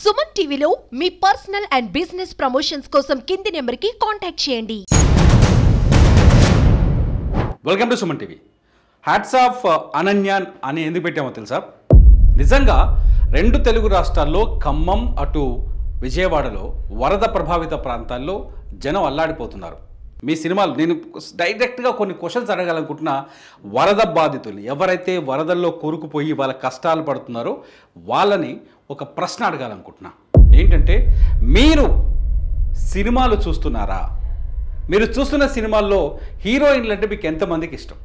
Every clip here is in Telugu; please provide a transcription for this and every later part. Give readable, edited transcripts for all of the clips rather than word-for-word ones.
సుమన్ టీవీలో మీ పర్సనల్ అండ్ బిజినెస్ ప్రమోషన్స్ కోసం కింది నెంబర్కి కాంటాక్ట్ చేయండి. Welcome to Suman TV. Hats off Ananya అని ఎందుకు పెట్టామో తెలుసా? నిజంగా రెండు తెలుగు రాష్ట్రాల్లో ఖమ్మం అటు విజయవాడలో వరద ప్రభావిత ప్రాంతాల్లో జనం అల్లాడిపోతున్నారు. మీ సినిమాలు నేను డైరెక్ట్గా కొన్ని క్వశ్చన్స్ అడగాలనుకుంటున్నా. వరద బాధితులు ఎవరైతే వరదల్లో కూరుకుపోయి వాళ్ళ కష్టాలు పడుతున్నారో వాళ్ళని ఒక ప్రశ్న అడగాలనుకుంటున్నా. ఏంటంటే, మీరు సినిమాలు చూస్తున్నారా? మీరు చూస్తున్న సినిమాల్లో హీరోయిన్లు అంటే మీకు ఎంతమందికి ఇష్టం?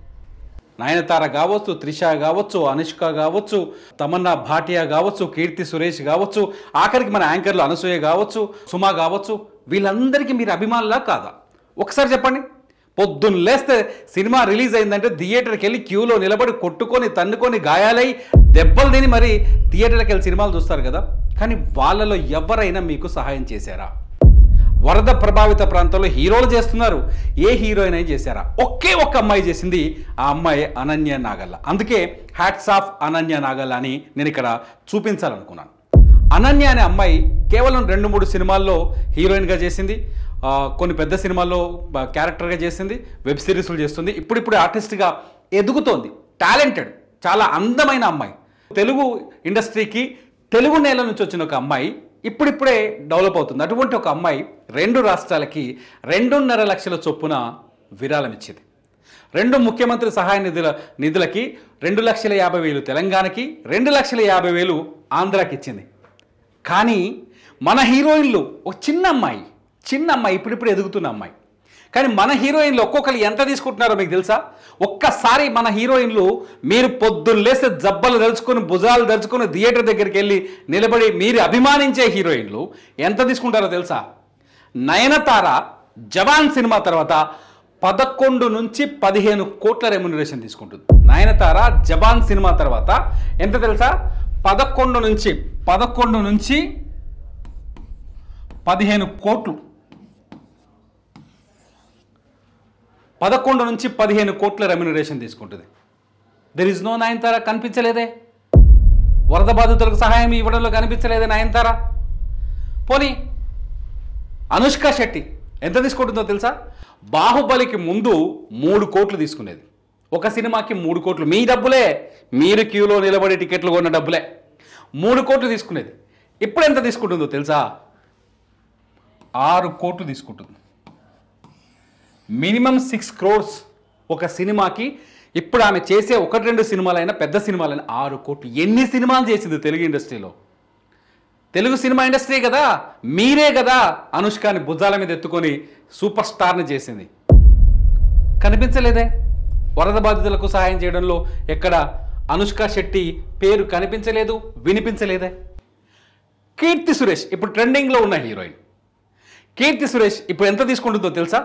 నయనతార కావచ్చు, త్రిష కావచ్చు, అనుష్క కావచ్చు, తమన్నా భాటియా కావచ్చు, కీర్తి సురేష్ కావచ్చు, ఆఖరికి మన యాంకర్లు అనసూయ కావచ్చు, సుమా కావచ్చు, వీళ్ళందరికీ మీరు అభిమానులా కాదా? ఒకసారి చెప్పండి. పొద్దున్న లేస్తే సినిమా రిలీజ్ అయిందంటే థియేటర్కి వెళ్ళి క్యూలో నిలబడి కొట్టుకొని తన్నుకొని గాయాలై దెబ్బలు తిని మరి థియేటర్కి వెళ్ళి సినిమాలు చూస్తారు కదా. కానీ వాళ్ళలో ఎవరైనా మీకు సహాయం చేశారా? వరద ప్రభావిత ప్రాంతాల్లో హీరోలు చేస్తున్నారు, ఏ హీరోయిన్ అయినా చేశారా? ఒకే ఒక్క అమ్మాయి చేసింది, ఆ అమ్మాయి అనన్య నాగల్ల. అందుకే హ్యాట్స్ ఆఫ్ అనన్య నాగల్ల అని నేను ఇక్కడ చూపించాలనుకున్నాను. అనన్య అనే అమ్మాయి కేవలం 2-3 సినిమాల్లో హీరోయిన్గా చేసింది, కొన్ని పెద్ద సినిమాల్లో క్యారెక్టర్గా చేసింది, వెబ్ సిరీస్లు చేస్తుంది, ఇప్పుడిప్పుడు ఆర్టిస్ట్గా ఎదుగుతోంది. టాలెంటెడ్, చాలా అందమైన అమ్మాయి. తెలుగు ఇండస్ట్రీకి తెలుగు నేల నుంచి వచ్చిన ఒక అమ్మాయి ఇప్పుడిప్పుడే డెవలప్ అవుతుంది. అటువంటి ఒక అమ్మాయి 2 రాష్ట్రాలకి 2.5 లక్షల చొప్పున విరాళం ఇచ్చింది. 2 ముఖ్యమంత్రి సహాయ నిధులకి 2,50,000 తెలంగాణకి, 2,50,000 ఆంధ్రాకి ఇచ్చింది. కానీ మన హీరోయిన్లు ఒక చిన్న అమ్మాయి ఇప్పుడిప్పుడు ఎదుగుతున్న అమ్మాయి. కానీ మన హీరోయిన్లు ఒక్కొక్కరు ఎంత తీసుకుంటున్నారో మీకు తెలుసా? ఒక్కసారి మన హీరోయిన్లు మీరు పొద్దున్న లేస్తే జబ్బలు దలుచుకొని భుజాలు దలుచుకొని థియేటర్ దగ్గరికి వెళ్ళి నిలబడి మీరు అభిమానించే హీరోయిన్లు ఎంత తీసుకుంటారో తెలుసా? నయనతార జవాన్ సినిమా తర్వాత 11 నుంచి 15 కోట్ల రెమ్యునరేషన్ తీసుకుంటుంది. నయనతార జవాన్ సినిమా తర్వాత ఎంత తెలుసా? 11 నుంచి 15 కోట్లు. 11 నుంచి 15 కోట్ల రెమ్యునరేషన్ తీసుకుంటుంది. There is no Nayanthara. కనిపించలేదే? వరద బాధితులకు సహాయం ఇవ్వడంలో కనిపించలేదే నయనతార? పోనీ అనుష్క శెట్టి ఎంత తీసుకుంటుందో తెలుసా? బాహుబలికి ముందు 3 కోట్లు తీసుకునేది. ఒక సినిమాకి 3 కోట్లు. మీ డబ్బులే, మీరు క్యూలో నిలబడి టికెట్లు కొన్న డబ్బులే. 3 కోట్లు తీసుకునేది. ఇప్పుడు ఎంత తీసుకుంటుందో తెలుసా? 6 కోట్లు తీసుకుంటుంది. మినిమం 6 crores ఒక సినిమాకి. ఇప్పుడు ఆమె చేసే 1-2 సినిమాలైనా పెద్ద సినిమాలైనా 6 కోట్లు. ఎన్ని సినిమాలు చేసింది తెలుగు ఇండస్ట్రీలో? తెలుగు సినిమా ఇండస్ట్రీ కదా, మీరే కదా అనుష్కని భుజాల మీద ఎత్తుకొని సూపర్ స్టార్ని చేసింది. కనిపించలేదే? వరద బాధితులకు సహాయం చేయడంలో ఎక్కడ అనుష్క శెట్టి పేరు కనిపించలేదు, వినిపించలేదే? కీర్తి సురేష్ ఇప్పుడు ట్రెండింగ్లో ఉన్న హీరోయిన్. కీర్తి సురేష్ ఇప్పుడు ఎంత తీసుకుంటుందో తెలుసా?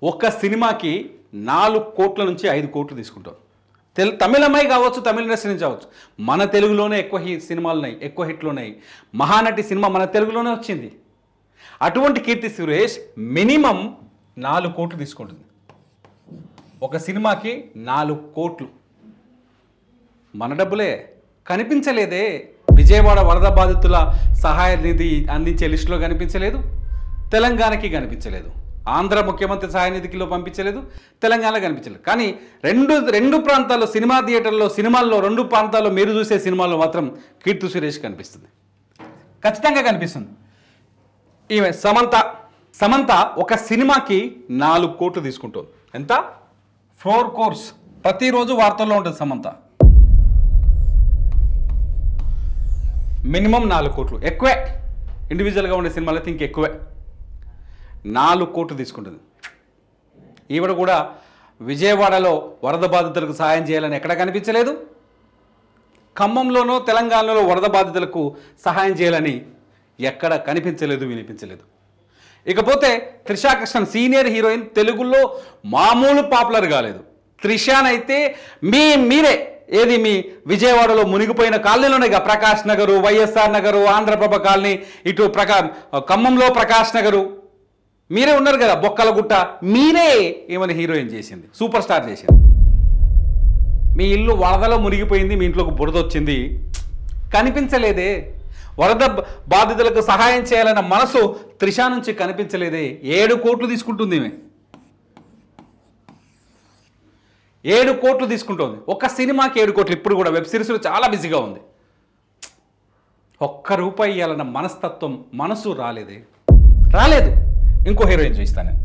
ఒక్క సినిమాకి 4 కోట్ల నుంచి 5 కోట్లు తీసుకుంటాం. తమిళ అమ్మాయి కావచ్చు, తమిళ ఇండస్ట్రీ నుంచి కావచ్చు. మన తెలుగులోనే ఎక్కువ సినిమాలు ఉన్నాయి, ఎక్కువ హిట్లు ఉన్నాయి. మహానటి సినిమా మన తెలుగులోనే వచ్చింది. అటువంటి కీర్తి సురేష్ మినిమం 4 కోట్లు తీసుకుంటుంది. ఒక సినిమాకి 4 కోట్లు. మన డబ్బులే. కనిపించలేదే? విజయవాడ వరద బాధితుల సహాయ నిధి అందించే లిస్టులో కనిపించలేదు, తెలంగాణకి కనిపించలేదు. ఆంధ్ర ముఖ్యమంత్రి సహాయ నిధికిలో పంపించలేదు, తెలంగాణలో కనిపించలేదు. కానీ రెండు ప్రాంతాల్లో సినిమా థియేటర్లో సినిమాల్లో 2 ప్రాంతాల్లో మీరు చూసే సినిమాల్లో మాత్రం కీర్తి సురేష్ కనిపిస్తుంది, ఖచ్చితంగా కనిపిస్తుంది. ఈమె సమంత ఒక సినిమాకి 4 కోట్లు తీసుకుంటుంది. ఎంత? 4 crores. ప్రతిరోజు వార్తల్లో ఉంటుంది సమంత. మినిమం 4 కోట్లు. ఎక్కువే. ఇండివిజువల్గా ఉండే సినిమాలు అయితే ఇంకెక్కువే. 4 కోట్లు తీసుకుంటుంది. ఈవిడ కూడా విజయవాడలో వరద బాధితులకు సహాయం చేయాలని ఎక్కడ కనిపించలేదు. ఖమ్మంలోనో తెలంగాణలో వరద బాధితులకు సహాయం చేయాలని ఎక్కడ కనిపించలేదు, వినిపించలేదు. ఇకపోతే త్రిషా కృష్ణన్ సీనియర్ హీరోయిన్, తెలుగులో మామూలు పాపులర్ కాలేదు. త్రిషానైతే మీరే ఏది మీ విజయవాడలో మునిగిపోయిన కాలనీలోనే ప్రకాష్ నగరు, వైఎస్ఆర్ నగరు, ఆంధ్రప్రభ కాలనీ, ఇటు ఖమ్మంలో ప్రకాష్ నగరు, మీరే ఉన్నారు కదా, బొక్కలగుట్ట, మీరే ఏమైనా హీరోయిన్ చేసింది, సూపర్ స్టార్ చేసింది. మీ ఇల్లు వరదలో మునిగిపోయింది, మీ ఇంట్లోకి బురద వచ్చింది, కనిపించలేదే. వరద బాధితులకు సహాయం చేయాలన్న మనసు త్రిష నుంచి కనిపించలేదే. 7 కోట్లు తీసుకుంటుంది ఈమె, 7 కోట్లు తీసుకుంటుంది. ఒక సినిమాకి 7 కోట్లు. ఇప్పుడు కూడా వెబ్ సిరీస్లో చాలా బిజీగా ఉంది. ఒక్క రూపాయి ఇవ్వాలన్న మనస్తత్వం, మనసు రాలేదు. ఇంకో హీరోయిన్ చూపిస్తాను నేను.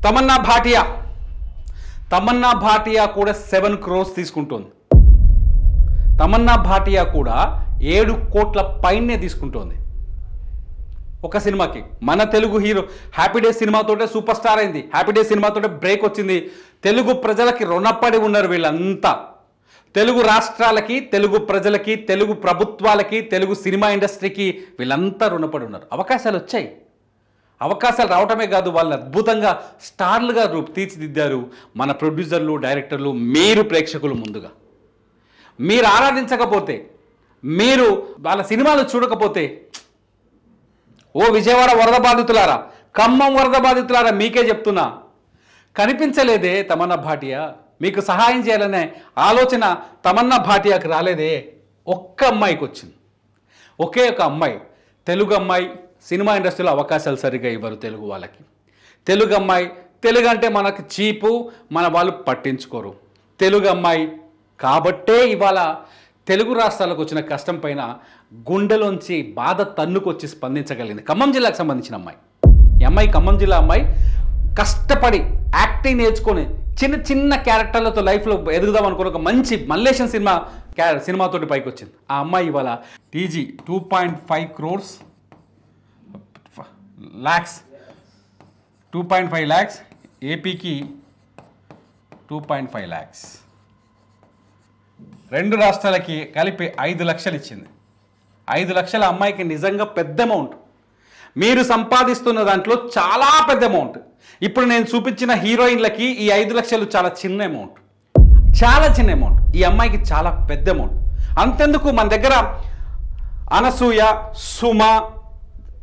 తమన్నా భాటియా కూడా 7 crores తీసుకుంటోంది. తమన్నా భాటియా కూడా 7 కోట్ల పైనే తీసుకుంటోంది ఒక సినిమాకి. మన తెలుగు హీరో హ్యాపీ డేస్ సినిమాతోటే సూపర్ స్టార్ అయింది. హ్యాపీ డేస్ సినిమాతోటే బ్రేక్ వచ్చింది. తెలుగు ప్రజలకి రుణపడి ఉన్నారు వీళ్ళంతా. తెలుగు రాష్ట్రాలకి, తెలుగు ప్రజలకి, తెలుగు ప్రభుత్వాలకి, తెలుగు సినిమా ఇండస్ట్రీకి వీళ్ళంతా రుణపడి ఉన్నారు. అవకాశాలు వచ్చాయి. అవకాశాలు రావటమే కాదు, వాళ్ళు అద్భుతంగా స్టార్లుగా తీర్చిదిద్దారు మన ప్రొడ్యూసర్లు, డైరెక్టర్లు, మీరు ప్రేక్షకులు. ముందుగా మీరు ఆరాధించకపోతే, మీరు వాళ్ళ సినిమాలు చూడకపోతే, ఓ విజయవాడ వరద బాధితులారా, ఖమ్మం వరద బాధితులారా, మీకే చెప్తున్నా, కనిపించలేదే తమన్నా భాటియా. మీకు సహాయం చేయాలనే ఆలోచన తమన్నా భాటియాకి రాలేదే. ఒక్క అమ్మాయికి వచ్చింది, ఒకే ఒక అమ్మాయి. తెలుగు అమ్మాయి. సినిమా ఇండస్ట్రీలో అవకాశాలు సరిగ్గా ఇవ్వరు తెలుగు వాళ్ళకి. తెలుగు అమ్మాయి, తెలుగు అంటే మనకు చీపు, మన వాళ్ళు పట్టించుకోరు. తెలుగు అమ్మాయి కాబట్టే ఇవాళ తెలుగు రాష్ట్రాలకు వచ్చిన కష్టం పైన గుండెలోంచి బాధ తన్నుకొచ్చి స్పందించగలిగింది. ఖమ్మం జిల్లాకు సంబంధించిన అమ్మాయి. ఈ అమ్మాయి ఖమ్మం జిల్లా అమ్మాయి. కష్టపడి యాక్టింగ్ నేర్చుకొని చిన్న చిన్న క్యారెక్టర్లతో లైఫ్లో ఎదుగుదాం అనుకుని ఒక మంచి మల్లేశం సినిమాతోటి పైకి వచ్చింది. ఆ అమ్మాయి ఇవాళ టీజీ 2.5 crores lakhs 2.5 lakhs, ఏపీకి 2.5 lakhs, 2 రాష్ట్రాలకి కలిపి 5 లక్షలు ఇచ్చింది. 5 లక్షల అమ్మాయికి నిజంగా పెద్ద అమౌంట్. మీరు సంపాదిస్తున్న దాంట్లో చాలా పెద్ద అమౌంట్. ఇప్పుడు నేను చూపించిన హీరోయిన్లకి ఈ 5 లక్షలు చాలా చిన్న అమౌంట్, చాలా చిన్న అమౌంట్. ఈ అమ్మాయికి చాలా పెద్ద అమౌంట్. అంతెందుకు, మన దగ్గర అనసూయ, సుమ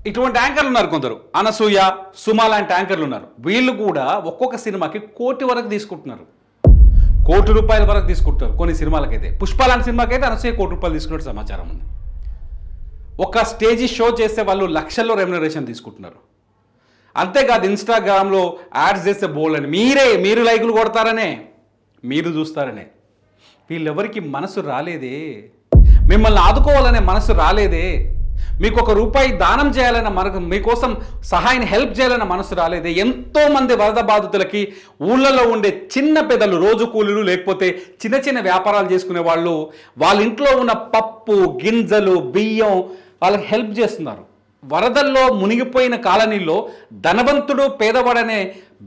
ఇటువంటి యాంకర్లు ఉన్నారు. కొందరు అనసూయ, సుమ లాంటి యాంకర్లు ఉన్నారు. వీళ్ళు కూడా ఒక్కొక్క సినిమాకి 1 కోటి వరకు తీసుకుంటున్నారు. 1 కోటి రూపాయల వరకు తీసుకుంటారు కొన్ని సినిమాలకైతే. పుష్ప లాంటి సినిమాకైతే అనసూయ 1 కోటి రూపాయలు తీసుకున్నట్టు సమాచారం ఉంది. ఒక స్టేజీ షో చేస్తే వాళ్ళు లక్షల్లో రెమ్యునరేషన్ తీసుకుంటున్నారు. అంతేకాదు ఇన్స్టాగ్రామ్లో యాడ్స్ చేస్తే బోల్డ్ అని మీరు లైకులు కొడతారనే, మీరు చూస్తారనే. వీళ్ళెవరికి మనసు రాలేదే. మిమ్మల్ని ఆదుకోవాలనే మనసు రాలేదే. మీకు 1 రూపాయి దానం చేయాలన్న మీకోసం సహాయం హెల్ప్ చేయాలన్న మనసు రాలేదే. ఎంతోమంది వరద బాధితులకి ఊళ్ళలో ఉండే చిన్న పెద్దలు, రోజు కూలీలు, లేకపోతే చిన్న చిన్న వ్యాపారాలు చేసుకునే వాళ్ళు, వాళ్ళ ఇంట్లో ఉన్న పప్పు గింజలు, బియ్యం వాళ్ళకి హెల్ప్ చేస్తున్నారు. వరదల్లో మునిగిపోయిన కాలనీలో ధనవంతుడు పేదవాడనే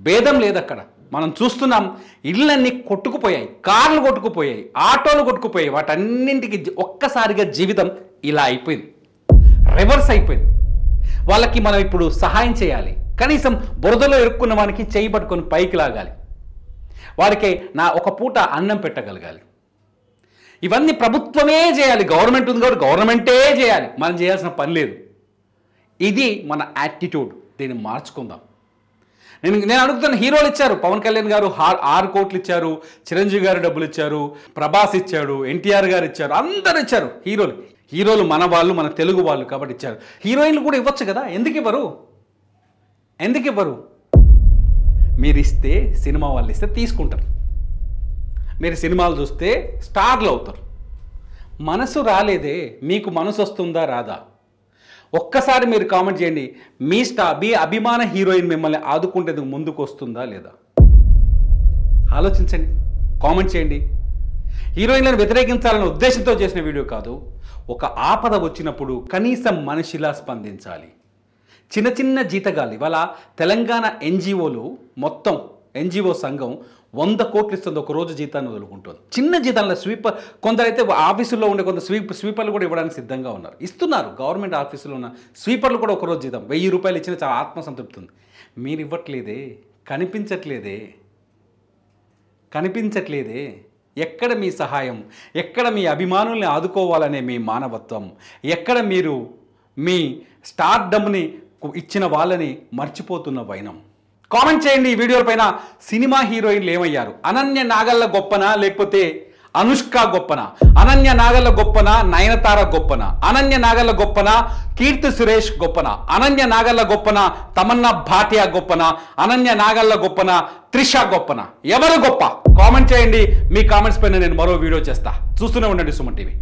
భేదం లేదు అక్కడ. మనం చూస్తున్నాం, ఇళ్ళన్నీ కొట్టుకుపోయాయి, కార్లు కొట్టుకుపోయాయి, ఆటోలు కొట్టుకుపోయాయి. వాటన్నింటికి ఒక్కసారిగా జీవితం ఇలా అయిపోయింది, రివర్స్ అయిపోయింది. వాళ్ళకి మనం ఇప్పుడు సహాయం చేయాలి. కనీసం బురదలో ఇరుక్కున్న వానికి చేయి పట్టుకొని పైకి లాగాలి. వారికి ఒక పూట అన్నం పెట్టగలగాలి. ఇవన్నీ ప్రభుత్వమే చేయాలి. గవర్నమెంట్ ఉంది కాబట్టి గవర్నమెంటే చేయాలి, మనం చేయాల్సిన పని లేదు. ఇది మన యాటిట్యూడ్. దీన్ని మార్చుకుందాం. నేను అడుగుతున్న, హీరోలు ఇచ్చారు. పవన్ కళ్యాణ్ గారు 6 కోట్లు ఇచ్చారు, చిరంజీవి గారు డబ్బులు ఇచ్చారు, ప్రభాస్ ఇచ్చాడు, ఎన్టీఆర్ గారు ఇచ్చారు, అందరు ఇచ్చారు. హీరోలు మన వాళ్ళు, మన తెలుగు వాళ్ళు కాబట్టి ఇచ్చారు. హీరోయిన్లు కూడా ఇవ్వచ్చు కదా, ఎందుకు ఇవ్వరు? మీరు ఇస్తే, సినిమా వాళ్ళు ఇస్తే తీసుకుంటారు. మీరు సినిమాలు చూస్తే స్టార్లు అవుతారు. మనసు రాలేదే. మీకు మనసు వస్తుందా రాదా? ఒక్కసారి మీరు కామెంట్ చేయండి. మీ అభిమాన హీరోయిన్ మిమ్మల్ని ఆదుకుంటేందుకు ముందుకు వస్తుందా లేదా? ఆలోచించండి, కామెంట్ చేయండి. హీరోయిన్లను వ్యతిరేకించాలనే ఉద్దేశంతో చేసిన వీడియో కాదు. ఒక ఆపద వచ్చినప్పుడు కనీసం మనిషిలా స్పందించాలి. చిన్న చిన్న జీతగాలు ఇవాళ తెలంగాణ ఎన్జిఓలు, మొత్తం ఎన్జిఓ సంఘం 100 కోట్లు ఇస్తుంది. ఒక రోజు జీతాన్ని వదులుకుంటుంది. చిన్న జీతాల్లో స్వీపర్, కొందరైతే ఆఫీసుల్లో ఉండే కొంత స్వీపర్లు కూడా ఇవ్వడానికి సిద్ధంగా ఉన్నారు, ఇస్తున్నారు. గవర్నమెంట్ ఆఫీసులో ఉన్న స్వీపర్లు కూడా ఒకరోజు జీతం 1000 రూపాయలు ఇచ్చిన చాలా ఆత్మసంతృప్తి ఉంది. మీరు ఇవ్వట్లేదే, కనిపించట్లేదే. ఎక్కడ మీ సహాయం? ఎక్కడ మీ అభిమానుల్ని ఆదుకోవాలనే మీ మానవత్వం? ఎక్కడ మీరు మీ స్టార్డమ్ని ఇచ్చిన వాళ్ళని మర్చిపోతున్న వైనం? కామెంట్ చేయండి ఈ వీడియో పైన. సినిమా హీరోయిన్లు ఏమయ్యారు? అనన్య నాగల్ల గొప్పనా, లేకపోతే అనుష్క గొప్పన, అనన్య నాగల్ల గొప్పన, నయనతార గొప్పన, అనన్య నాగల్ల గొప్పన, కీర్తి సురేష్ గొప్పన, అనన్య నాగల్ల గొప్పన, తమన్నా భాటియా గొప్పన, అనన్య నాగల్ల గొప్పన, త్రిష గొప్పన, ఎవరు గొప్ప? కామెంట్ చేయండి. మీ కామెంట్స్ పైన నేను మరో వీడియో చేస్తా. చూస్తూనే ఉండండి సుమన్ టీవీ.